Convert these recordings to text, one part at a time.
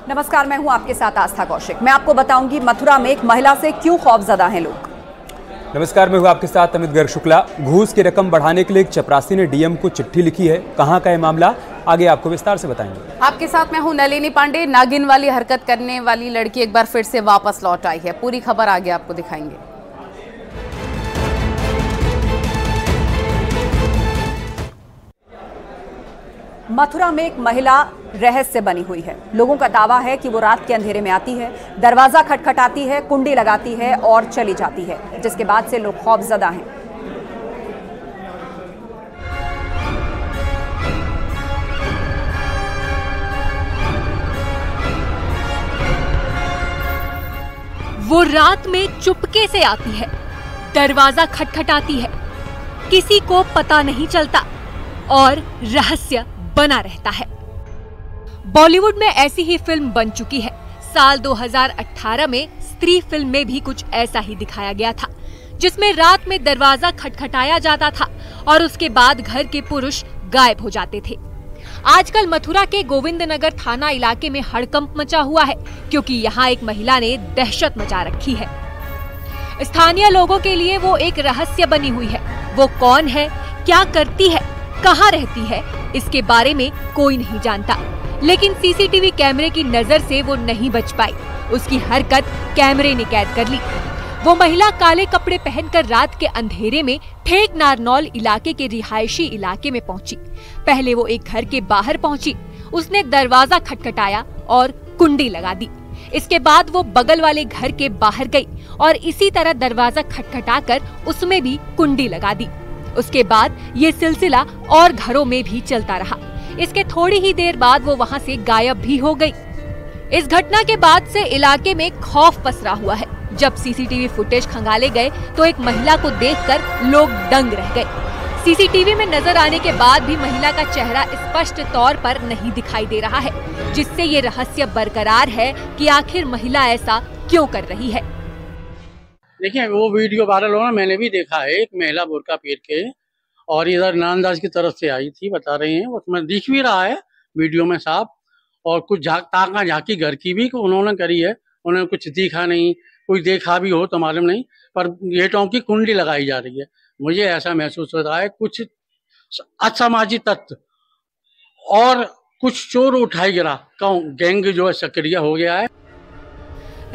नमस्कार, मैं हूं आपके साथ आस्था कौशिक। मैं आपको बताऊंगी मथुरा में एक महिला से क्यों खौफजदा हैं लोग। नमस्कार, मैं हूं आपके साथ अमित गर्ग शुक्ला। घूस की रकम बढ़ाने के लिए एक चपरासी ने डीएम को चिट्ठी लिखी है। कहां का है मामला, आगे आपको विस्तार से बताएंगे। आपके साथ मैं हूं नलिनी पांडे। नागिन वाली हरकत करने वाली लड़की एक बार फिर से वापस लौट आई है। पूरी खबर आगे आपको दिखाएंगे। मथुरा में एक महिला रहस्य बनी हुई है। लोगों का दावा है कि वो रात के अंधेरे में आती है, दरवाजा खटखटाती है, कुंडी लगाती है और चली जाती है, जिसके बाद से लोग खौफजदा हैं। वो रात में चुपके से आती है, दरवाजा खटखटाती है, किसी को पता नहीं चलता और रहस्य बना रहता है। बॉलीवुड में ऐसी ही फिल्म बन चुकी है। साल 2018 में स्त्री फिल्म में भी कुछ ऐसा ही दिखाया गया था, जिसमें रात में दरवाजा खटखटाया जाता था और उसके बाद घर के पुरुष गायब हो जाते थे। आजकल मथुरा के गोविंदनगर थाना इलाके में हड़कंप मचा हुआ है, क्योंकि यहाँ एक महिला ने दहशत मचा रखी है। स्थानीय लोगों के लिए वो एक रहस्य बनी हुई है। वो कौन है, क्या करती है, कहाँ रहती है, इसके बारे में कोई नहीं जानता। लेकिन सीसीटीवी कैमरे की नजर से वो नहीं बच पाई। उसकी हरकत कैमरे ने कैद कर ली। वो महिला काले कपड़े पहनकर रात के अंधेरे में ठेक नारनौल इलाके के रिहायशी इलाके में पहुंची। पहले वो एक घर के बाहर पहुंची। उसने दरवाजा खटखटाया और कुंडी लगा दी। इसके बाद वो बगल वाले घर के बाहर गई और इसी तरह दरवाजा खटखटाकर उसमें भी कुंडी लगा दी। उसके बाद ये सिलसिला और घरों में भी चलता रहा। इसके थोड़ी ही देर बाद वो वहाँ से गायब भी हो गई। इस घटना के बाद से इलाके में खौफ पसरा हुआ है। जब सीसीटीवी फुटेज खंगाले गए तो एक महिला को देखकर लोग दंग रह गए। सीसीटीवी में नजर आने के बाद भी महिला का चेहरा स्पष्ट तौर पर नहीं दिखाई दे रहा है, जिससे ये रहस्य बरकरार है कि आखिर महिला ऐसा क्यों कर रही है। देखिए, वो वीडियो वायरल होना मैंने भी देखा है। एक महिला बुर्का पहन के और इधर नांदाज की तरफ से आई थी, बता रहे हैं। उसमें दिख भी रहा है वीडियो में साफ। और कुछ ताका झांकी घर की भी उन्होंने करी है। उन्होंने कुछ दिखा नहीं, कोई देखा भी हो तो मालूम नहीं, पर गेटों की कुंडी लगाई जा रही है। मुझे ऐसा महसूस हो रहा है कुछ असामाजिक तत्व और कुछ चोर उठाई गिरा गैंग जो है सक्रिय हो गया है।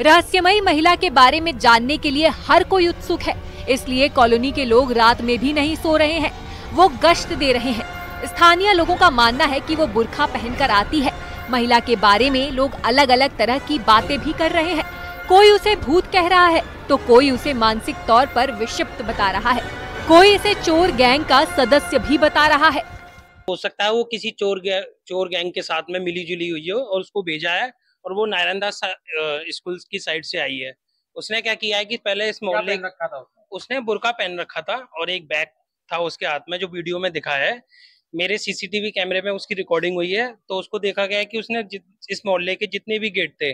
रहस्यमयी महिला के बारे में जानने के लिए हर कोई उत्सुक है, इसलिए कॉलोनी के लोग रात में भी नहीं सो रहे हैं। वो गश्त दे रहे हैं। स्थानीय लोगों का मानना है कि वो बुर्का पहनकर आती है। महिला के बारे में लोग अलग अलग तरह की बातें भी कर रहे हैं। कोई उसे भूत कह रहा है तो कोई उसे मानसिक तौर पर विक्षिप्त बता रहा है। कोई इसे चोर गैंग का सदस्य भी बता रहा है। हो सकता है वो किसी चोर गैंग के साथ में मिली जुली हुई हो और उसको भेजा है, और वो नारायणदास स्कूल की साइड से आई है। उसने क्या किया है कि पहले इस मोहल्ले उसने बुर्का पहन रखा था और एक बैग था उसके हाथ में, जो वीडियो में दिखा है। मेरे सीसीटीवी कैमरे में उसकी रिकॉर्डिंग हुई है, तो उसको देखा गया है कि उसने इस मोहल्ले के जितने भी गेट थे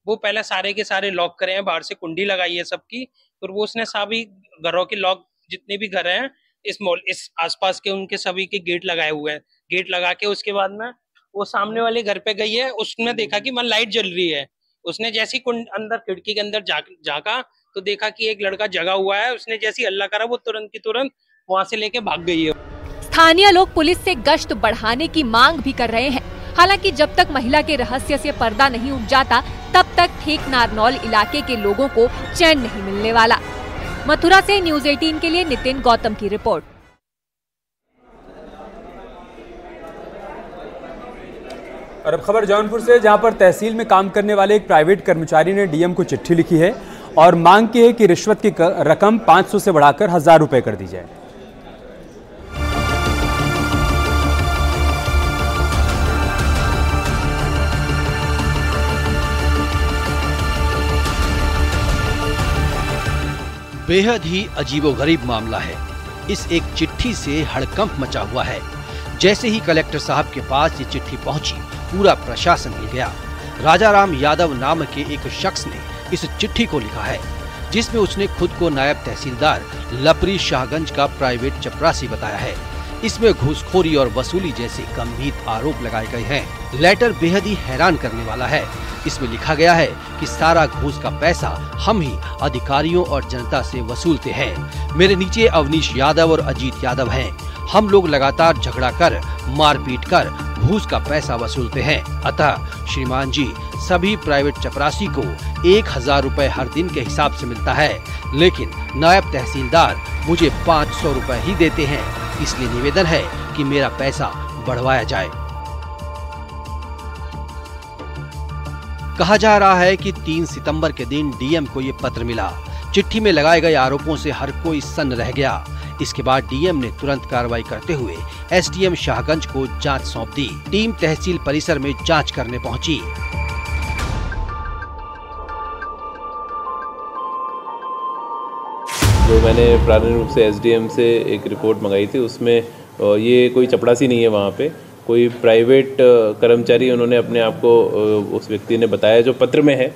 वो पहले सारे के सारे लॉक करे हैं, बाहर से कुंडी लगाई है सबकी। फिर वो उसने सभी घरों के लॉक, जितने भी घर हैं इस आसपास के, उनके सभी के गेट लगाए हुए हैं। गेट लगा के उसके बाद में वो सामने वाले घर पे गई है। उसने देखा कि वहाँ लाइट जल रही है। उसने जैसी अंदर खिड़की के अंदर झांका तो देखा कि एक लड़का जगा हुआ है। उसने जैसी हल्ला करा वो तुरंत की तुरंत वहाँ से लेके भाग गई है। स्थानीय लोग पुलिस से गश्त बढ़ाने की मांग भी कर रहे हैं। हालांकि जब तक महिला के रहस्य से पर्दा नहीं उठ जाता, तब तक ठेक नारनौल इलाके के लोगों को चैन नहीं मिलने वाला। मथुरा से न्यूज़ 18 के लिए नितिन गौतम की रिपोर्ट। और अब खबर जौनपुर से, जहां पर तहसील में काम करने वाले एक प्राइवेट कर्मचारी ने डीएम को चिट्ठी लिखी है और मांग की है कि रिश्वत की रकम 500 से बढ़ाकर 1000 रुपए कर दी जाए। बेहद ही अजीबोगरीब मामला है। इस एक चिट्ठी से हड़कंप मचा हुआ है। जैसे ही कलेक्टर साहब के पास ये चिट्ठी पहुंची, पूरा प्रशासन हिल गया। राजाराम यादव नाम के एक शख्स ने इस चिट्ठी को लिखा है, जिसमें उसने खुद को नायब तहसीलदार लपरी शाहगंज का प्राइवेट चपरासी बताया है। इसमें घूसखोरी और वसूली जैसे गंभीर आरोप लगाए गए हैं। लेटर बेहद ही हैरान करने वाला है। इसमें लिखा गया है कि सारा घूस का पैसा हम ही अधिकारियों और जनता से वसूलते हैं। मेरे नीचे अवनीश यादव और अजीत यादव हैं। हम लोग लगातार झगड़ा कर, मारपीट कर घूस का पैसा वसूलते हैं। अतः श्रीमान जी, सभी प्राइवेट चपरासी को 1000 रुपए हर दिन के हिसाब से मिलता है, लेकिन नायब तहसीलदार मुझे 500 रुपए ही देते हैं। इसलिए निवेदन है कि मेरा पैसा बढ़वाया जाए। कहा जा रहा है कि 3 सितंबर के दिन डीएम को ये पत्र मिला। चिट्ठी में लगाए गए आरोपों से हर कोई सन्न रह गया। इसके बाद डीएम ने तुरंत कार्रवाई करते हुए एसडीएम शाहगंज को जांच सौंप दी। टीम तहसील परिसर में जांच करने पहुंची। जो मैंने प्रारंभिक रूप से एसडीएम से एक रिपोर्ट मंगाई थी, उसमें ये कोई चपरासी नहीं है, वहाँ पे कोई प्राइवेट कर्मचारी उन्होंने अपने आप को उस व्यक्ति ने बताया जो पत्र में है।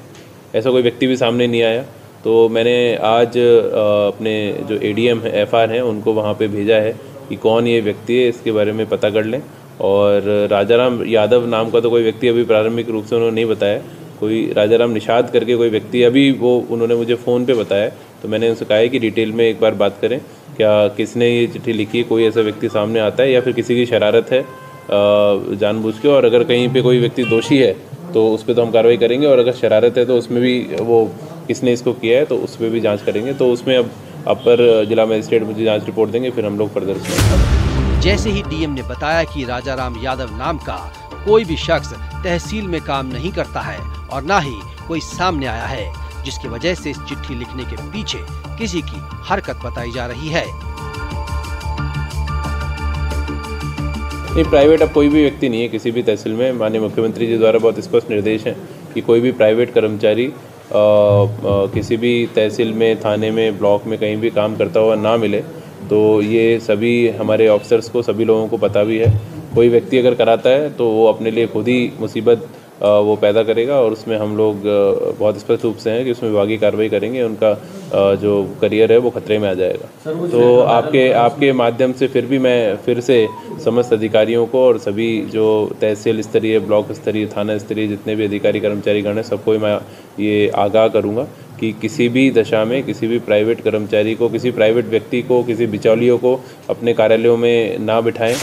ऐसा कोई व्यक्ति भी सामने नहीं आया। तो मैंने आज अपने जो एडीएम है, एफआर हैं, उनको वहाँ पे भेजा है कि कौन ये व्यक्ति है, इसके बारे में पता कर लें। और राजाराम यादव नाम का तो कोई व्यक्ति अभी प्रारंभिक रूप से उन्होंने नहीं बताया। कोई राजाराम निषाद करके कोई व्यक्ति अभी वो उन्होंने मुझे फ़ोन पे बताया। तो मैंने उनसे कहा है कि डिटेल में एक बार बात करें, क्या किसने ये चिट्ठी लिखी है, कोई ऐसा व्यक्ति सामने आता है या फिर किसी की शरारत है जानबूझ के। और अगर कहीं पे कोई व्यक्ति दोषी है तो उस पर तो हम कार्रवाई करेंगे, और अगर शरारत है तो उसमें भी वो किसने इसको किया है तो उस पर भी जाँच करेंगे। तो उसमें अब अपर जिला मजिस्ट्रेट मुझे जाँच रिपोर्ट देंगे, फिर हम लोग फर्दर उसमें। जैसे ही डीएम ने बताया कि राजाराम यादव नाम का कोई भी शख्स तहसील में काम नहीं करता है और न ही कोई सामने आया है, जिसकी वजह से इस चिट्ठी लिखने के पीछे किसी की हरकत बताई जा रही है। नहीं, प्राइवेट अब कोई भी व्यक्ति नहीं है किसी भी तहसील में। माननीय मुख्यमंत्री जी द्वारा बहुत स्पष्ट निर्देश हैं कि कोई भी प्राइवेट कर्मचारी किसी भी तहसील में, थाने में, ब्लॉक में कहीं भी काम करता हुआ ना मिले। तो ये सभी हमारे ऑफिसर्स को, सभी लोगों को पता भी है। कोई व्यक्ति अगर कराता है तो वो अपने लिए खुद ही मुसीबत वो पैदा करेगा, और उसमें हम लोग बहुत स्पष्ट रूप से हैं कि उसमें विभागीय कार्रवाई करेंगे। उनका जो करियर है वो खतरे में आ जाएगा। तो आपके माध्यम से फिर से समस्त अधिकारियों को और सभी जो तहसील स्तरीय, ब्लॉक स्तरीय, थाना स्तरीय जितने भी अधिकारी कर्मचारी गण हैं, सबको मैं ये आगाह करूँगा कि किसी भी दशा में किसी भी प्राइवेट कर्मचारी को, किसी प्राइवेट व्यक्ति को, किसी बिचौलियों को अपने कार्यालयों में ना बिठाएं।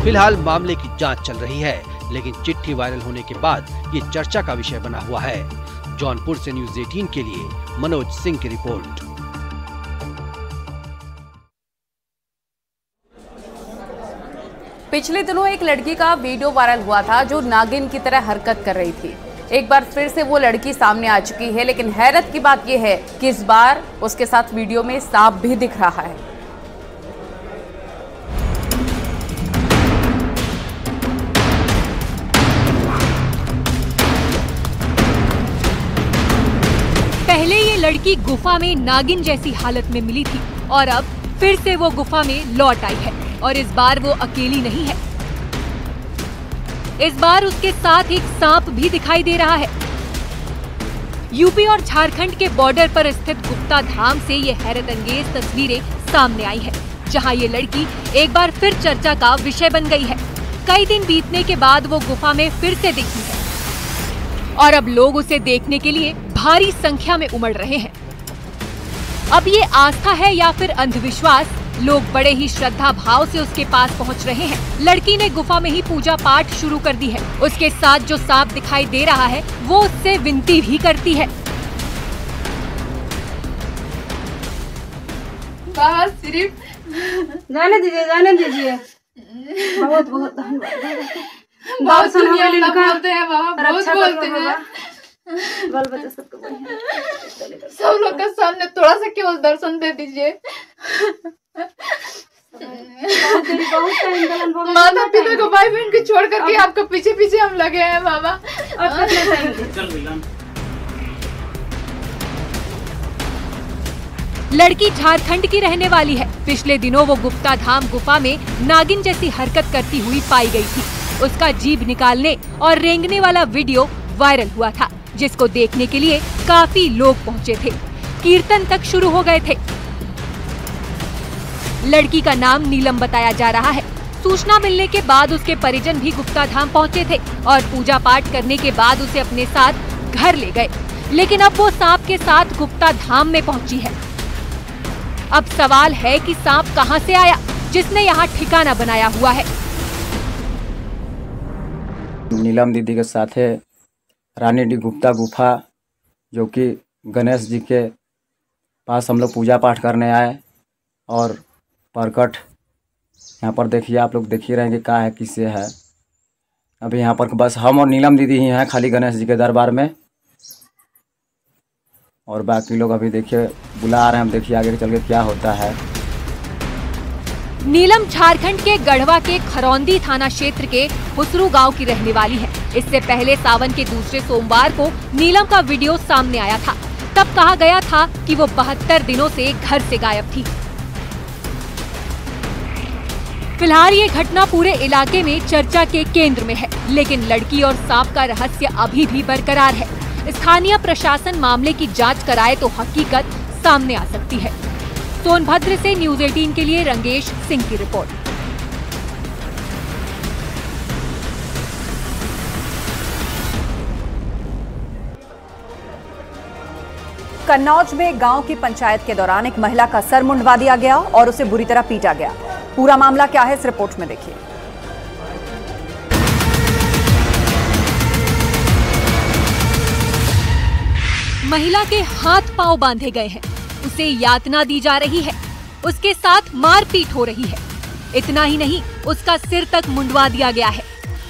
फिलहाल मामले की जांच चल रही है, लेकिन चिट्ठी वायरल होने के बाद ये चर्चा का विषय बना हुआ है। जौनपुर से न्यूज़ 18 के लिए मनोज सिंह की रिपोर्ट। पिछले दिनों एक लड़की का वीडियो वायरल हुआ था जो नागिन की तरह हरकत कर रही थी। एक बार फिर से वो लड़की सामने आ चुकी है, लेकिन हैरत की बात यह है कि इस बार उसके साथ वीडियो में सांप भी दिख रहा है। पहले ये लड़की गुफा में नागिन जैसी हालत में मिली थी और अब फिर से वो गुफा में लौट आई है, और इस बार वो अकेली नहीं है। इस बार उसके साथ एक सांप भी दिखाई दे रहा है। यूपी और झारखंड के बॉर्डर पर स्थित गुप्ता धाम से ये हैरतअंगेज तस्वीरें सामने आई है, जहां ये लड़की एक बार फिर चर्चा का विषय बन गई है। कई दिन बीतने के बाद वो गुफा में फिर से दिखी है और अब लोग उसे देखने के लिए भारी संख्या में उमड़ रहे हैं। अब ये आस्था है या फिर अंधविश्वास, लोग बड़े ही श्रद्धा भाव से उसके पास पहुंच रहे हैं। लड़की ने गुफा में ही पूजा पाठ शुरू कर दी है। उसके साथ जो सांप दिखाई दे रहा है वो उससे विनती भी करती है। बाबा सिर्फ जाने दीजिए। बहुत बहुत धन्यवाद। बहुत बोलते हैं बाबा, बहुत बोलते हैं। बाल बच्चा सबको सब लोग के सामने थोड़ा सा केवल दर्शन दे दीजिए। माता पिता को, भाई बहन को छोड़ करके आपके पीछे पीछे हम लगे हैं बाबा। लड़की झारखंड की रहने वाली है। पिछले दिनों वो गुप्ता धाम गुफा में नागिन जैसी हरकत करती हुई पाई गई थी। उसका जीभ निकालने और रेंगने वाला वीडियो वायरल हुआ था, जिसको देखने के लिए काफी लोग पहुंचे थे। कीर्तन तक शुरू हो गए थे। लड़की का नाम नीलम बताया जा रहा है। सूचना मिलने के बाद उसके परिजन भी गुप्ता धाम पहुंचे थे और पूजा पाठ करने के बाद उसे अपने साथ घर ले गए। लेकिन अब वो सांप के साथ गुप्ता धाम में पहुंची है। अब सवाल है कि सांप कहां से आया जिसने यहाँ ठिकाना बनाया हुआ है। नीलम दीदी के साथ है रानी डी गुप्ता गुफा, जो कि गणेश जी के पास हम लोग पूजा पाठ करने आए और प्रकट यहाँ पर देखिए, आप लोग देख ही रहे हैं कि क्या है किससे है। अभी यहाँ पर बस हम और नीलम दीदी ही हैं खाली गणेश जी के दरबार में, और बाकी लोग अभी देखिए बुला रहे हैं। हम देखिए आगे चल के क्या होता है। नीलम झारखंड के गढ़वा के खरौंदी थाना क्षेत्र के हुसरू गांव की रहने वाली है। इससे पहले सावन के दूसरे सोमवार को नीलम का वीडियो सामने आया था। तब कहा गया था कि वो 72 दिनों से घर से गायब थी। फिलहाल ये घटना पूरे इलाके में चर्चा के केंद्र में है, लेकिन लड़की और सांप का रहस्य अभी भी बरकरार है। स्थानीय प्रशासन मामले की जांच कराए तो हकीकत सामने आ सकती है। सोनभद्र से न्यूज़ 18 के लिए रंगेश सिंह की रिपोर्ट। कन्नौज में गांव की पंचायत के दौरान एक महिला का सर मुंडवा दिया गया और उसे बुरी तरह पीटा गया। पूरा मामला क्या है इस रिपोर्ट में देखिए। महिला के हाथ पांव बांधे गए हैं, उसे यातना दी जा रही है, उसके साथ मारपीट हो रही है। इतना ही नहीं, उसका सिर तक मुंडवा दिया गया है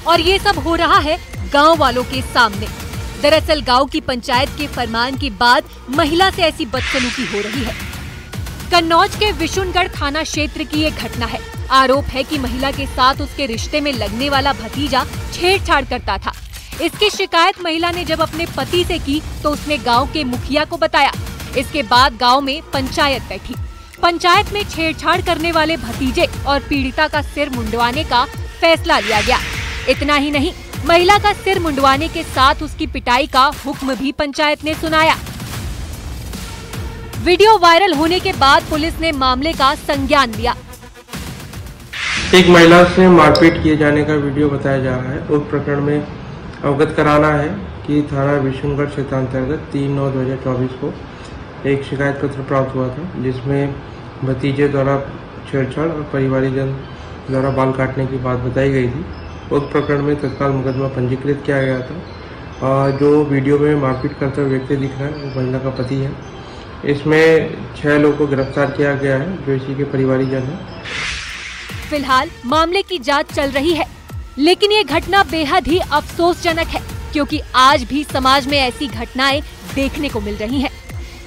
और ये सब हो रहा है गांव वालों के सामने। दरअसल गांव की पंचायत के फरमान के बाद महिला से ऐसी बदसलूकी हो रही है। कन्नौज के विशुनगढ़ थाना क्षेत्र की ये घटना है। आरोप है कि महिला के साथ उसके रिश्ते में लगने वाला भतीजा छेड़छाड़ करता था। इसकी शिकायत महिला ने जब अपने पति से की तो उसने गांव के मुखिया को बताया। इसके बाद गांव में पंचायत बैठी। पंचायत में छेड़छाड़ करने वाले भतीजे और पीड़िता का सिर मुंडवाने का फैसला लिया गया। इतना ही नहीं, महिला का सिर मुंडवाने के साथ उसकी पिटाई का हुक्म भी पंचायत ने सुनाया। वीडियो वायरल होने के बाद पुलिस ने मामले का संज्ञान लिया। एक महिला से मारपीट किए जाने का वीडियो बताया जा रहा है। उस प्रकरण में अवगत कराना है कि थाना विशुनगढ़ क्षेत्र अंतर्गत 3/9/2024 को एक शिकायत पत्र प्राप्त हुआ था, जिसमें भतीजे द्वारा छेड़छाड़ और परिवारजन द्वारा बाल काटने की बात बताई गई थी। उस प्रकरण में तत्काल मुकदमा पंजीकृत किया गया था। जो वीडियो में मारपीट करते हुए व्यक्ति दिख रहा है वो महिला का पति है। इसमें 6 लोगों को गिरफ्तार किया गया है जो इसी के परिवारजन है। फिलहाल मामले की जांच चल रही है, लेकिन ये घटना बेहद ही अफसोसजनक है, क्योंकि आज भी समाज में ऐसी घटनाएं देखने को मिल रही हैं।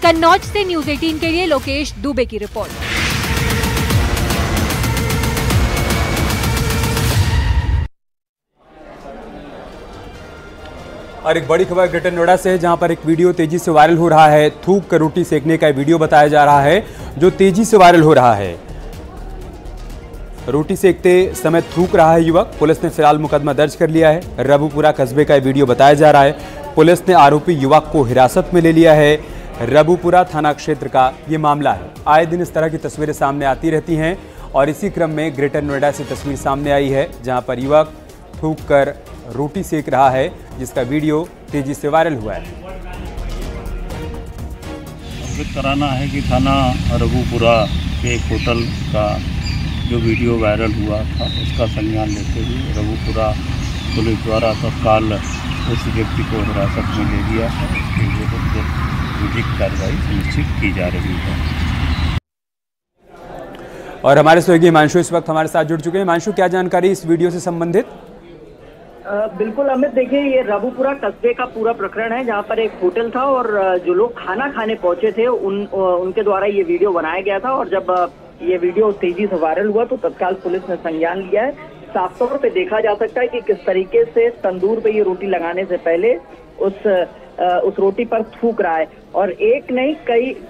कन्नौज से न्यूज़ 18 के लिए लोकेश दुबे की रिपोर्ट। और एक बड़ी खबर ग्रेटर नोएडा से है, जहां पर एक वीडियो तेजी से वायरल हो रहा है। थूक कर रोटी सेकने का वीडियो बताया जा रहा है जो तेजी से वायरल हो रहा है। रोटी सेकते समय थूक रहा है युवक। पुलिस ने फिलहाल मुकदमा दर्ज कर लिया है। रबुपुरा कस्बे का वीडियो बताया जा रहा है। पुलिस ने आरोपी युवक को हिरासत में ले लिया है। रबुपुरा थाना क्षेत्र का ये मामला है। आए दिन इस तरह की तस्वीरें सामने आती रहती हैं और इसी क्रम में ग्रेटर नोएडा से तस्वीर सामने आई है, जहां पर युवक थूक कर रोटी सेक रहा है, जिसका वीडियो तेजी से वायरल हुआ है। अवगत कराना है कि थाना रबुपुरा के एक होटल का जो वीडियो वायरल हुआ था उसका संज्ञान लेते हुए रबुपुरा पुलिस द्वारा तत्काल उस व्यक्ति को हिरासत में ले लिया है। उसके विरुद्ध विधिक कार्रवाई सुनिश्चित की जा रही है। और हमारे सहयोगी हिमांशु इस वक्त हमारे साथ जुड़ चुके हैं। हिमांशु, क्या जानकारी इस वीडियो से संबंधित? बिल्कुल अमित, देखिए ये रबुपुरा कस्बे का पूरा प्रकरण है, जहां पर एक होटल था और जो लोग खाना खाने पहुंचे थे उनके द्वारा ये वीडियो बनाया गया था। और जब ये वीडियो तेजी से वायरल हुआ तो तत्काल पुलिस ने संज्ञान लिया है। साफ तौर पे देखा जा सकता है कि किस तरीके से तंदूर पे ये रोटी लगाने से पहले उस रोटी पर थूक रहा है। और एक नहीं,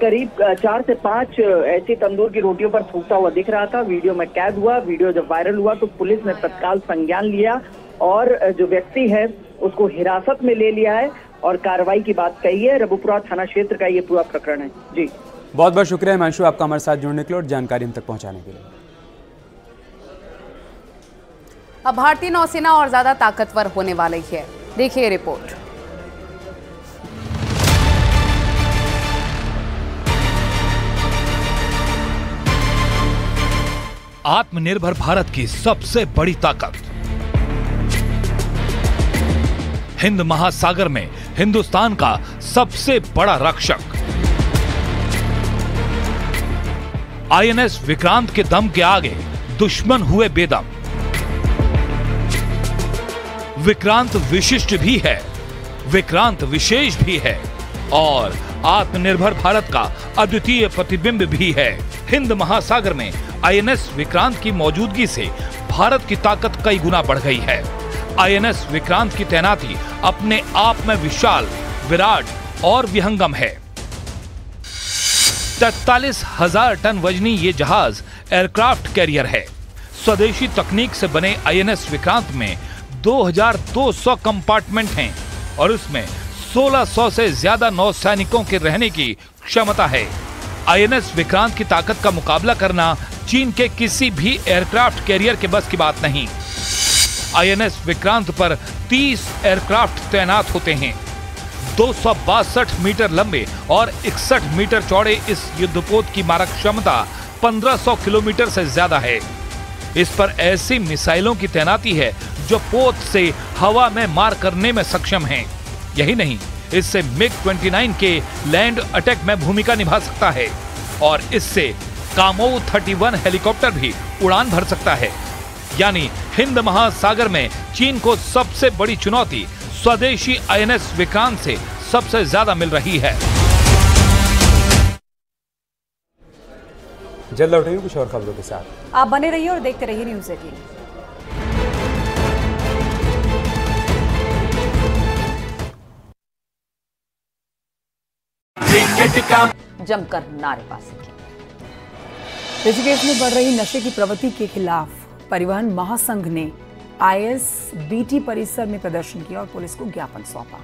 करीब 4 से 5 ऐसी तंदूर की रोटियों पर थूकता हुआ दिख रहा था। वीडियो में कैद हुआ। वीडियो जब वायरल हुआ तो पुलिस ने तत्काल संज्ञान लिया और जो व्यक्ति है उसको हिरासत में ले लिया है और कार्रवाई की बात कही है। रबुपुरा थाना क्षेत्र का ये पूरा प्रकरण है। जी बहुत बहुत शुक्रिया हिमांशु आपका हमारे साथ जुड़ने के लिए और जानकारी हम तक पहुंचाने के लिए। अब भारतीय नौसेना और ज्यादा ताकतवर होने वाली है, देखिए रिपोर्ट। आत्मनिर्भर भारत की सबसे बड़ी ताकत, हिंद महासागर में हिंदुस्तान का सबसे बड़ा रक्षक, आईएनएस विक्रांत के दम के आगे दुश्मन हुए बेदम। विक्रांत विशिष्ट भी है, विक्रांत विशेष भी है और आत्मनिर्भर भारत का अद्वितीय प्रतिबिंब भी है। हिंद महासागर में आईएनएस विक्रांत की मौजूदगी से भारत की ताकत कई गुना बढ़ गई है। आईएनएस विक्रांत की तैनाती अपने आप में विशाल, विराट और विहंगम है। 43,000 टन वजनी ये जहाज एयरक्राफ्ट कैरियर है। स्वदेशी तकनीक से बने आईएनएस विक्रांत में 2,200 कंपार्टमेंट हैं और उसमें 1,600 से ज्यादा नौसैनिकों के रहने की क्षमता है। आईएनएस विक्रांत की ताकत का मुकाबला करना चीन के किसी भी एयरक्राफ्ट कैरियर के बस की बात नहीं। आईएनएस विक्रांत पर 30 एयरक्राफ्ट तैनात होते हैं। 262 मीटर लंबे और 61 मीटर चौड़े इस युद्धपोत की मारक क्षमता 1500 किलोमीटर से ज्यादा है। इस पर ऐसी मिसाइलों की तैनाती है जो पोत से हवा में मार करने में सक्षम हैं। यही नहीं, इससे MiG-29 के लैंड अटैक में भूमिका निभा सकता है और इससे कामोव 31 हेलीकॉप्टर भी उड़ान भर सकता है। यानी हिंद महासागर में चीन को सबसे बड़ी चुनौती स्वदेशी आईएनएस विक्रांत से सबसे ज्यादा मिल रही है। जल्द लौटेंगे कुछ और खबरों के साथ। आप बने रहिए और देखते रहिए न्यूज़ 18। जमकर नारेबाजी की। ऋषिकेश में बढ़ रही नशे की प्रवृत्ति के खिलाफ परिवहन महासंघ ने ISBT परिसर में प्रदर्शन किया और पुलिस को ज्ञापन सौंपा।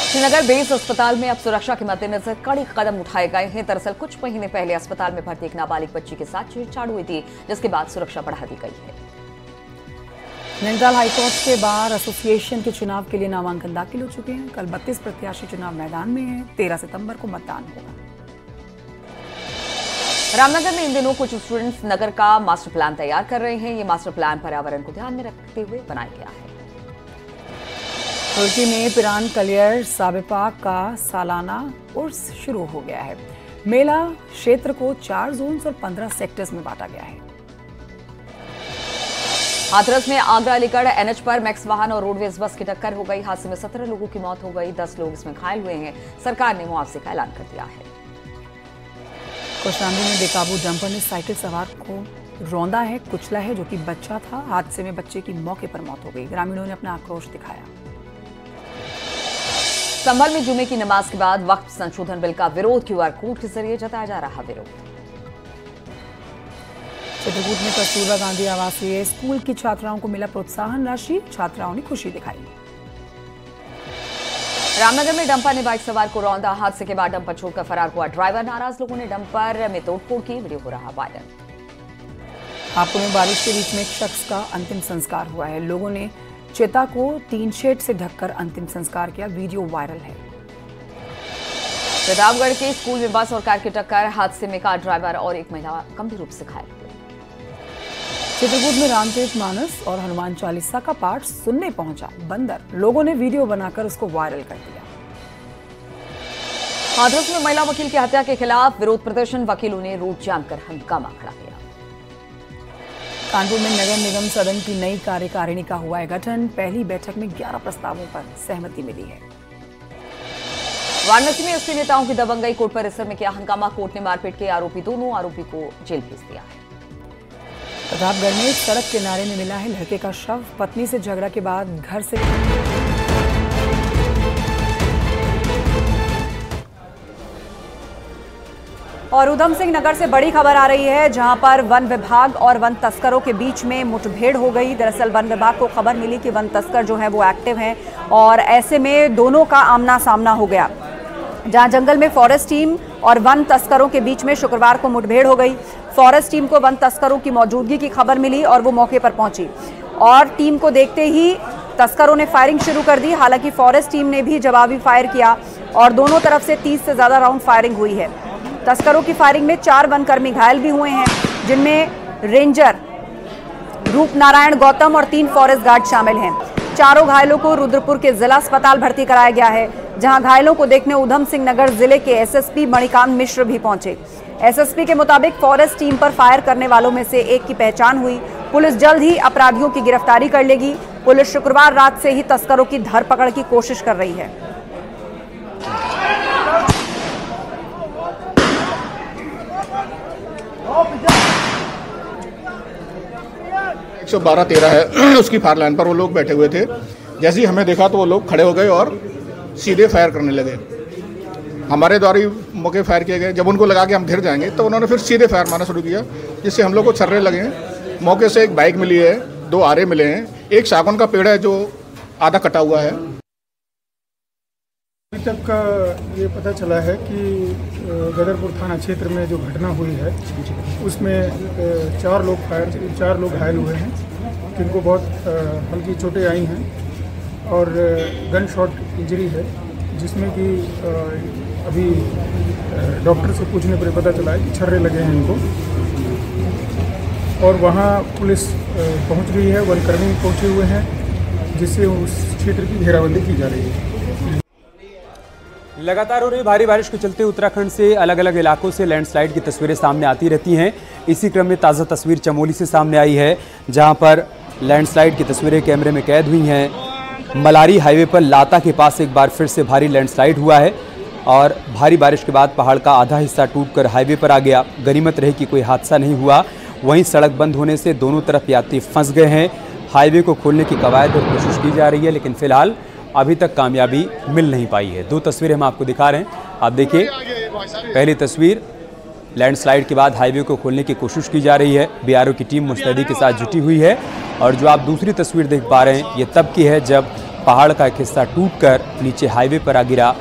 श्रीनगर बेस अस्पताल में अब सुरक्षा के मद्देनजर कड़े कदम उठाए गए हैं। दरअसल कुछ महीने पहले अस्पताल में भर्ती एक नाबालिग बच्ची के साथ छेड़छाड़ हुई थी, जिसके बाद सुरक्षा बढ़ा दी गई है। नैनीताल हाईकोर्ट के बार एसोसिएशन के चुनाव के लिए नामांकन दाखिल हो चुके हैं। कल 32 प्रत्याशी चुनाव मैदान में हैं। 13 सितंबर को मतदान होगा। रामनगर में इन दिनों कुछ स्टूडेंट्स नगर का मास्टर प्लान तैयार कर रहे हैं। ये मास्टर प्लान पर्यावरण को ध्यान में रखते हुए बनाया गया है। तुर्की में पिरान कलियर साबेपा का सालाना उर्स शुरू हो गया है। मेला क्षेत्र को 4 जोन्स और 15 सेक्टर्स में बांटा गया है। हाथरस में आगरा अलीगढ़ NH पर मैक्स वाहन और रोडवेज बस की टक्कर हो गई। हादसे में 17 लोगों की मौत हो गई, 10 लोग इसमें घायल हुए हैं। सरकार ने मुआवजे का ऐलान कर दिया है। कौशाम्बी में बेकाबू डंपर ने साइकिल सवार को रौंदा है, कुचला है, जो कि बच्चा था। हादसे में बच्चे की मौके पर मौत हो गई। ग्रामीणों ने अपना आक्रोश दिखाया। संभल में जुमे की नमाज के बाद वक्फ संशोधन बिल का विरोध QR कोड के जरिए जताया जा रहा विरोध। चित्रकूट में कस्तूरबा गांधी आवासीय स्कूल की छात्राओं को मिला प्रोत्साहन राशि, छात्राओं ने खुशी दिखाई। रामनगर में डंपर ने बाइक सवार को रौंदा। हादसे के बाद डंपर छोड़कर फरार हुआ ड्राइवर। नाराज लोगों ने डंपर में तोड़फोड़ की, वीडियो हो रहा वायरल। हापुड़ में बारिश के बीच में एक शख्स का अंतिम संस्कार हुआ है। लोगों ने चिता को टीन शेड से ढककर अंतिम संस्कार किया, वीडियो वायरल है। प्रतापगढ़ के स्कूल में बस और कार की टक्कर, हादसे में कार ड्राइवर और एक महिला गंभीर रूप से घायल हुई। चित्रकूट में रामचरित मानस और हनुमान चालीसा का पाठ सुनने पहुंचा बंदर। लोगों ने वीडियो बनाकर उसको वायरल कर दिया। हाथरस में महिला वकील की हत्या के खिलाफ विरोध प्रदर्शन, वकीलों ने रोड जाम कर हंगामा खड़ा किया। कानपुर में नगर निगम सदन की नई कार्यकारिणी का हुआ है गठन। पहली बैठक में 11 प्रस्तावों पर सहमति मिली है। वाराणसी में एसपी नेताओं की दबंगई, कोर्ट परिसर में किया हंगामा। कोर्ट ने मारपीट के दोनों आरोपी को जेल भेज दिया है। प्रतापगढ़ में सड़क किनारे में मिला है लड़के का शव। पत्नी से झगड़ा के बाद घर से और उधम सिंह नगर से बड़ी खबर आ रही है, जहां पर वन विभाग और वन तस्करों के बीच में मुठभेड़ हो गई। दरअसल वन विभाग को खबर मिली कि वन तस्कर जो है वो एक्टिव हैं और ऐसे में दोनों का आमना सामना हो गया। जहां जंगल में फॉरेस्ट टीम और वन तस्करों के बीच में शुक्रवार को मुठभेड़ हो गई। फॉरेस्ट टीम को वन तस्करों की मौजूदगी की खबर मिली और वो मौके पर पहुंची और टीम को देखते ही तस्करों ने फायरिंग शुरू कर दी। हालांकि फॉरेस्ट टीम ने भी जवाबी फायर किया और दोनों तरफ से 30 से ज्यादा राउंड फायरिंग हुई है। तस्करों की फायरिंग में 4 वनकर्मी घायल भी हुए हैं, जिनमें रेंजर रूप नारायण गौतम और 3 फॉरेस्ट गार्ड शामिल हैं। चारों घायलों को रुद्रपुर के जिला अस्पताल भर्ती कराया गया है, जहां घायलों को देखने उधम सिंह नगर जिले के एसएसपी मणिकांत मिश्र भी पहुंचे। एसएसपी के मुताबिक फॉरेस्ट टीम पर फायर करने वालों में से एक की पहचान हुई। पुलिस जल्द ही अपराधियों की गिरफ्तारी कर लेगी। पुलिस शुक्रवार रात से ही तस्करों की धरपकड़ की कोशिश कर रही है। 112-13 है उसकी फायर लाइन पर वो लोग बैठे हुए थे। जैसे ही हमें देखा तो वो लोग खड़े हो गए और सीधे फायर करने लगे। हमारे द्वारा ही मौके फायर किए गए। जब उनको लगा कि हम घिर जाएंगे तो उन्होंने फिर सीधे फायर मारना शुरू किया, जिससे हम लोग को छर्रे लगे। मौके से एक बाइक मिली है, 2 आरे मिले हैं, एक सागौन का पेड़ है जो आधा कटा हुआ है। अभी तक का ये पता चला है कि गदरपुर थाना क्षेत्र में जो घटना हुई है उसमें 4 लोग घायल हुए हैं, जिनको बहुत हल्की चोटें आई हैं और गन शॉट इंजरी है, जिसमें कि अभी डॉक्टर से पूछने पर पता चला है कि छर्रे लगे हैं इनको। और वहाँ पुलिस पहुँच गई है, वनकर्मी पहुँचे हुए हैं, जिससे उस क्षेत्र की घेराबंदी की जा रही है। लगातार हो रही भारी बारिश के चलते उत्तराखंड से अलग अलग इलाकों से लैंडस्लाइड की तस्वीरें सामने आती रहती हैं। इसी क्रम में ताज़ा तस्वीर चमोली से सामने आई है, जहां पर लैंडस्लाइड की तस्वीरें कैमरे में कैद हुई हैं। मलारी हाईवे पर लाता के पास एक बार फिर से भारी लैंडस्लाइड हुआ है और भारी बारिश के बाद पहाड़ का आधा हिस्सा टूटकर हाईवे पर आ गया। गनीमत रही कि कोई हादसा नहीं हुआ। वहीं सड़क बंद होने से दोनों तरफ यात्री फंस गए हैं। हाईवे को खोलने की कवायद और कोशिश की जा रही है, लेकिन फिलहाल अभी तक कामयाबी मिल नहीं पाई है। 2 तस्वीरें हम आपको दिखा रहे हैं, आप देखिए। पहली तस्वीर, लैंडस्लाइड के बाद हाईवे को खोलने की कोशिश की जा रही है। बीआरओ की टीम मुस्तैदी के साथ जुटी हुई है। और जो आप दूसरी तस्वीर देख पा रहे हैं, ये तब की है जब पहाड़ का एक हिस्सा टूटकर नीचे हाईवे पर आ गिरा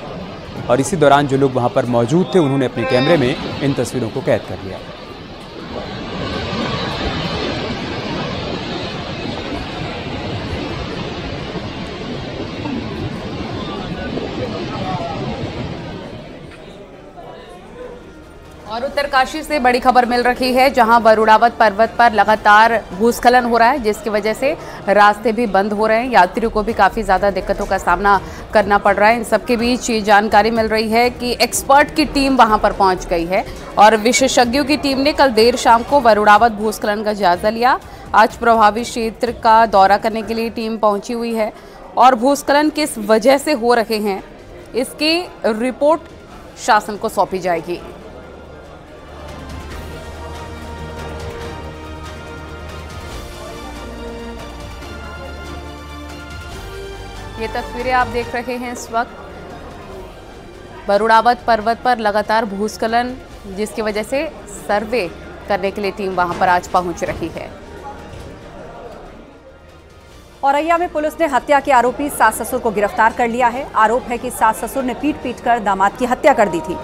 और इसी दौरान जो लोग वहाँ पर मौजूद थे उन्होंने अपने कैमरे में इन तस्वीरों को कैद कर लिया। और उत्तरकाशी से बड़ी खबर मिल रही है, जहां वरुणावत पर्वत पर लगातार भूस्खलन हो रहा है, जिसकी वजह से रास्ते भी बंद हो रहे हैं। यात्रियों को भी काफ़ी ज़्यादा दिक्कतों का सामना करना पड़ रहा है। इन सबके बीच ये जानकारी मिल रही है कि एक्सपर्ट की टीम वहां पर पहुंच गई है और विशेषज्ञों की टीम ने कल देर शाम को वरुणावत भूस्खलन का जायजा लिया। आज प्रभावित क्षेत्र का दौरा करने के लिए टीम पहुंची हुई है और भूस्खलन किस वजह से हो रहे हैं, इसकी रिपोर्ट शासन को सौंपी जाएगी। ये तस्वीरें आप देख रहे हैं इस वक्त वरुणावत पर्वत पर लगातार भूस्खलन, जिसकी वजह से सर्वे करने के लिए टीम वहां पर आज पहुंच रही है। औरैया में पुलिस ने हत्या के आरोपी सास ससुर को गिरफ्तार कर लिया है। आरोप है कि सास ससुर ने पीट कर दामाद की हत्या कर दी थी।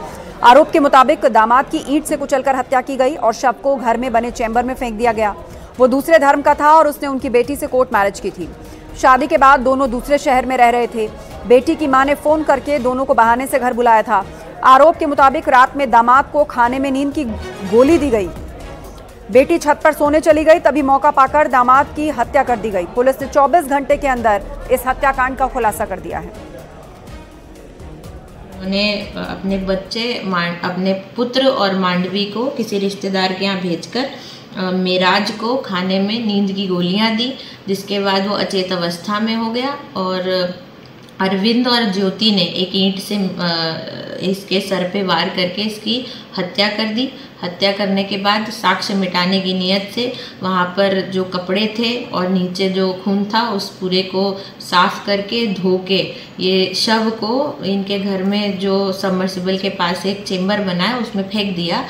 आरोप के मुताबिक दामाद की ईंट से कुचलकर हत्या की गई और शव को घर में बने चैम्बर में फेंक दिया गया। वो दूसरे धर्म का था और उसने उनकी बेटी से कोर्ट मैरिज की थी। शादी के बाद दोनों दूसरे शहर में रह रहे थे। बेटी की मां ने फोन करके दोनों को बहाने से घर बुलाया था। आरोप के मुताबिक रात में दामाद को खाने में नींद की गोली दी गई। बेटी छत पर सोने चली गई, तभी मौका पाकर दामाद की हत्या कर दी गई। पुलिस ने 24 घंटे के अंदर इस हत्याकांड का खुलासा कर दिया है। उन्हें अपने बच्चे अपने पुत्र और मांडवी को किसी रिश्तेदार के यहाँ भेजकर मेराज को खाने में नींद की गोलियां दी, जिसके बाद वो अचेत अवस्था में हो गया और अरविंद और ज्योति ने एक ईंट से इसके सर पे वार करके इसकी हत्या कर दी। हत्या करने के बाद साक्ष्य मिटाने की नीयत से वहाँ पर जो कपड़े थे और नीचे जो खून था उस पूरे को साफ करके धो के ये शव को इनके घर में जो सबमर्सिबल के पास एक चेम्बर बना है उसमें फेंक दिया।